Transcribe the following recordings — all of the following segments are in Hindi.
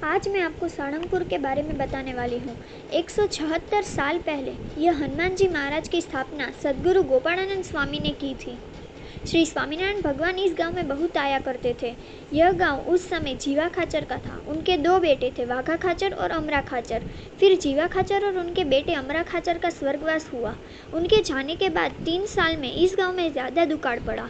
आज मैं आपको सारंगपुर के बारे में बताने वाली हूँ। 176 साल पहले यह हनुमान जी महाराज की स्थापना सद्गुरु गोपालानंद स्वामी ने की थी। श्री स्वामीनारायण भगवान इस गांव में बहुत आया करते थे। यह गांव उस समय जीवा खाचर का था। उनके दो बेटे थे, वाघा खाचर और अमरा खाचर। फिर जीवा खाचर और उनके बेटे अमरा खाचर का स्वर्गवास हुआ। उनके जाने के बाद 3 साल में इस गांव में ज़्यादा दुकाळ पड़ा।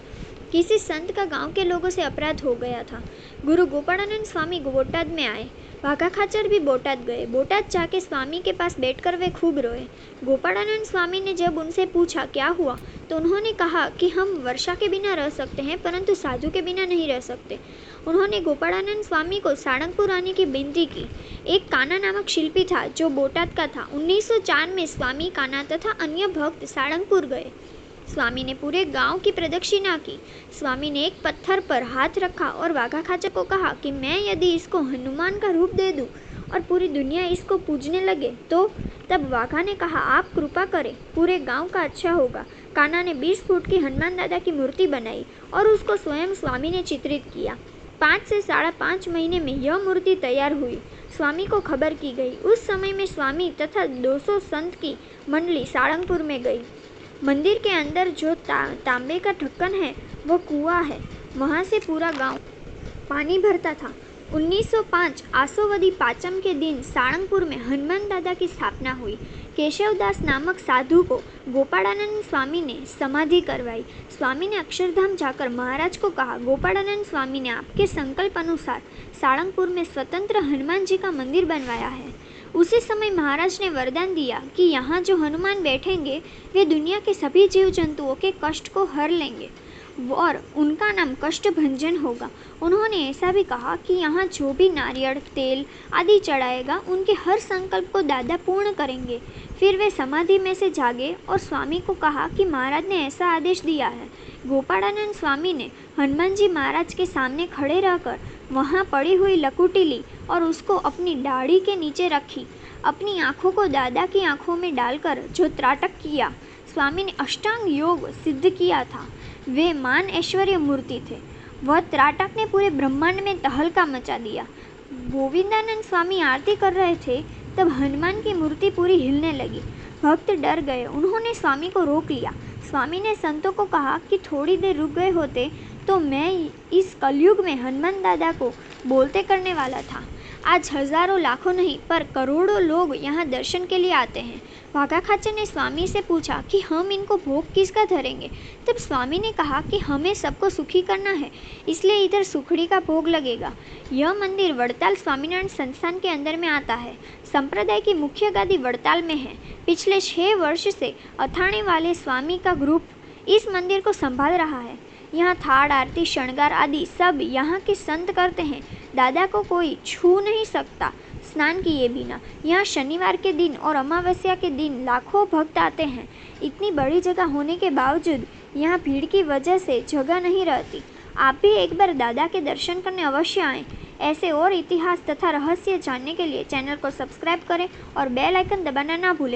किसी संत का गांव के लोगों से अपराध हो गया था। गुरु गोपालानंद स्वामी बोटाद में आए। वाघा खाचर भी बोटाद गए। बोटाद जाके स्वामी के पास बैठकर वे खूब रोए। गोपालानंद स्वामी ने जब उनसे पूछा क्या हुआ, तो उन्होंने कहा कि हम वर्षा के बिना रह सकते हैं, परंतु साधु के बिना नहीं रह सकते। उन्होंने गोपालानंद स्वामी को सारंगपुर आने की विनती की। एक काना नामक शिल्पी था जो बोटाद का था। 1904 में स्वामी, काना तथा अन्य भक्त सारंगपुर गए। स्वामी ने पूरे गांव की प्रदक्षिणा की। स्वामी ने एक पत्थर पर हाथ रखा और वाघा खाचर को कहा कि मैं यदि इसको हनुमान का रूप दे दूं और पूरी दुनिया इसको पूजने लगे तो। तब वाघा ने कहा, आप कृपा करें, पूरे गांव का अच्छा होगा। काना ने 20 फुट की हनुमान दादा की मूर्ति बनाई और उसको स्वयं स्वामी ने चित्रित किया। 5 से 5.5 महीने में यह मूर्ति तैयार हुई। स्वामी को खबर की गई। उस समय में स्वामी तथा 200 संत की मंडली सारंगपुर में गई। मंदिर के अंदर जो तांबे का ढक्कन है वो कुआं है। वहाँ से पूरा गांव पानी भरता था। 1905 आसोवदी पाचम के दिन सारंगपुर में हनुमान दादा की स्थापना हुई। केशवदास नामक साधु को गोपालानंद स्वामी ने समाधि करवाई। स्वामी ने अक्षरधाम जाकर महाराज को कहा, गोपालानंद स्वामी ने आपके संकल्प अनुसार सारंगपुर में स्वतंत्र हनुमान जी का मंदिर बनवाया है। उसी समय महाराज ने वरदान दिया कि यहाँ जो हनुमान बैठेंगे वे दुनिया के सभी जीव जंतुओं के कष्ट को हर लेंगे और उनका नाम कष्ट भंजन होगा। उन्होंने ऐसा भी कहा कि यहाँ जो भी नारियल, तेल आदि चढ़ाएगा उनके हर संकल्प को दादा पूर्ण करेंगे। फिर वे समाधि में से जागे और स्वामी को कहा कि महाराज ने ऐसा आदेश दिया है। गोपालानंद स्वामी ने हनुमान जी महाराज के सामने खड़े रहकर वहाँ पड़ी हुई लकुटी ली और उसको अपनी दाढ़ी के नीचे रखी। अपनी आँखों को दादा की आँखों में डालकर जो त्राटक किया, स्वामी ने अष्टांग योग सिद्ध किया था। वे मान ऐश्वर्य मूर्ति थे। वह त्राटक ने पूरे ब्रह्मांड में तहलका मचा दिया। गोविंदानंद स्वामी आरती कर रहे थे, तब हनुमान की मूर्ति पूरी हिलने लगी। भक्त डर गए। उन्होंने स्वामी को रोक लिया। स्वामी ने संतों को कहा कि थोड़ी देर रुक गए होते तो मैं इस कलयुग में हनुमान दादा को बोलते करने वाला था। आज हजारों, लाखों नहीं पर करोड़ों लोग यहाँ दर्शन के लिए आते हैं। वाघा खाचर ने स्वामी से पूछा कि हम इनको भोग किसका धरेंगे। तब स्वामी ने कहा कि हमें सबको सुखी करना है, इसलिए इधर सुखड़ी का भोग लगेगा। यह मंदिर वड़ताल स्वामीनारायण संस्थान के अंदर में आता है। संप्रदाय की मुख्य गादी वड़ताल में है। पिछले 6 वर्ष से अथाणे वाले स्वामी का ग्रुप इस मंदिर को संभाल रहा है। यहाँ थाड़, आरती, शृंगार आदि सब यहाँ के संत करते हैं। दादा को कोई छू नहीं सकता स्नान किए बिना। यहाँ शनिवार के दिन और अमावस्या के दिन लाखों भक्त आते हैं। इतनी बड़ी जगह होने के बावजूद यहाँ भीड़ की वजह से जगह नहीं रहती। आप भी एक बार दादा के दर्शन करने अवश्य आएँ। ऐसे और इतिहास तथा रहस्य जानने के लिए चैनल को सब्सक्राइब करें और बेल आइकन दबाना ना भूलें।